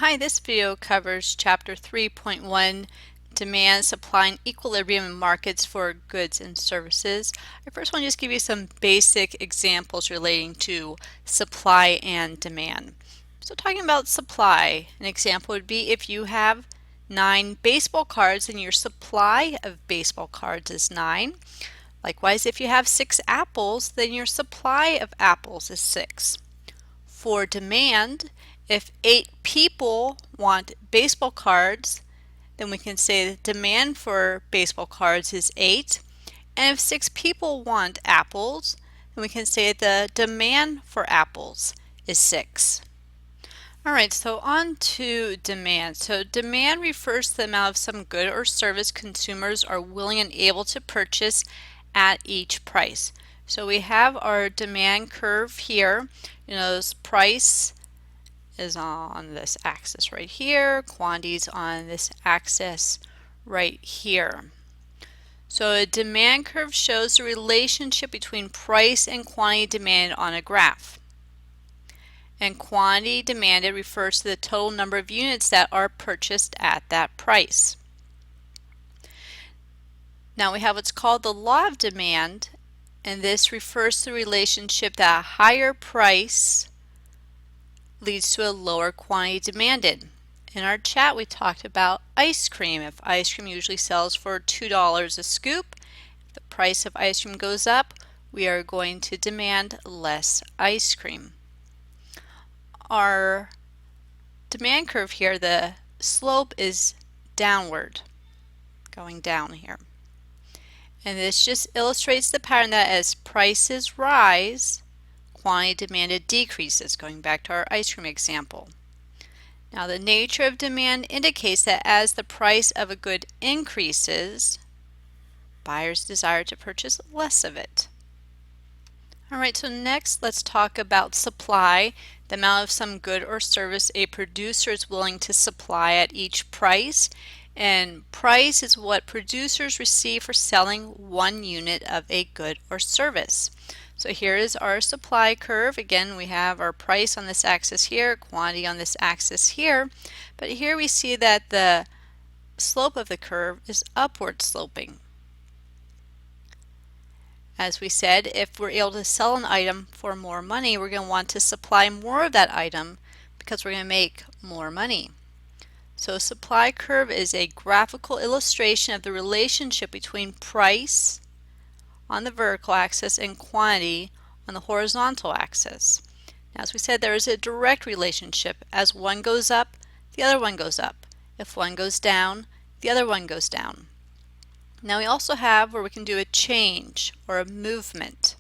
Hi, this video covers Chapter 3.1, Demand, Supply, and Equilibrium in Markets for Goods and Services. I first want to just give you some basic examples relating to supply and demand. So talking about supply, an example would be if you have 9 baseball cards and your supply of baseball cards is 9. Likewise, if you have 6 apples, then your supply of apples is 6. For demand, if 8 people want baseball cards, then we can say the demand for baseball cards is 8. And if 6 people want apples, then we can say the demand for apples is 6. Alright, so on to demand. So demand refers to the amount of some good or service consumers are willing and able to purchase at each price. So we have our demand curve here. This price is on this axis right here, quantities on this axis right here. So a demand curve shows the relationship between price and quantity demanded on a graph. And quantity demanded refers to the total number of units that are purchased at that price. Now we have what's called the law of demand, and this refers to the relationship that a higher price leads to a lower quantity demanded. In our chat we talked about ice cream. If ice cream usually sells for $2 a scoop, if the price of ice cream goes up, we are going to demand less ice cream. Our demand curve here, the slope is downward, going down here. And this just illustrates the pattern that as prices rise, quantity demanded decreases, going back to our ice cream example. Now the nature of demand indicates that as the price of a good increases, buyers desire to purchase less of it. Alright, so next let's talk about supply, the amount of some good or service a producer is willing to supply at each price. And price is what producers receive for selling 1 unit of a good or service. So here is our supply curve. Again, we have our price on this axis here, quantity on this axis here. But here we see that the slope of the curve is upward sloping. As we said, if we're able to sell an item for more money, we're going to want to supply more of that item because we're going to make more money. So supply curve is a graphical illustration of the relationship between price on the vertical axis and quantity on the horizontal axis. Now, as we said, there is a direct relationship. As one goes up, the other one goes up. If one goes down, the other one goes down. Now we also have where we can do a change or a movement,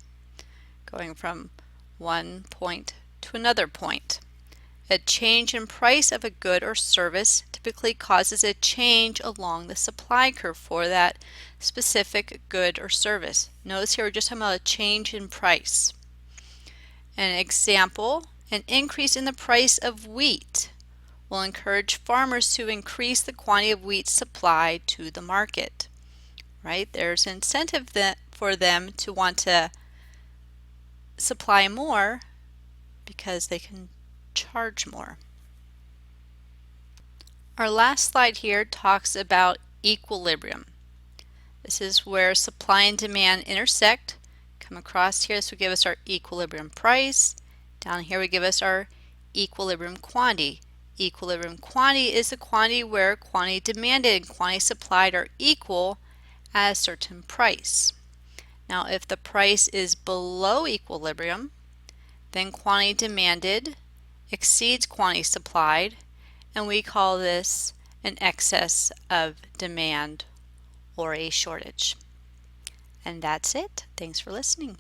going from one point to another point. A change in price of a good or service typically causes a change along the supply curve for that specific good or service. Notice here we're just talking about a change in price. An example, an increase in the price of wheat will encourage farmers to increase the quantity of wheat supplied to the market. Right? There's an incentive for them to want to supply more because they can charge more. Our last slide here talks about equilibrium. This is where supply and demand intersect. Come across here, this will give us our equilibrium price. Down here we give us our equilibrium quantity. Equilibrium quantity is the quantity where quantity demanded and quantity supplied are equal at a certain price. Now if the price is below equilibrium, then quantity demanded exceeds quantity supplied, and we call this an excess of demand or a shortage. And that's it. Thanks for listening.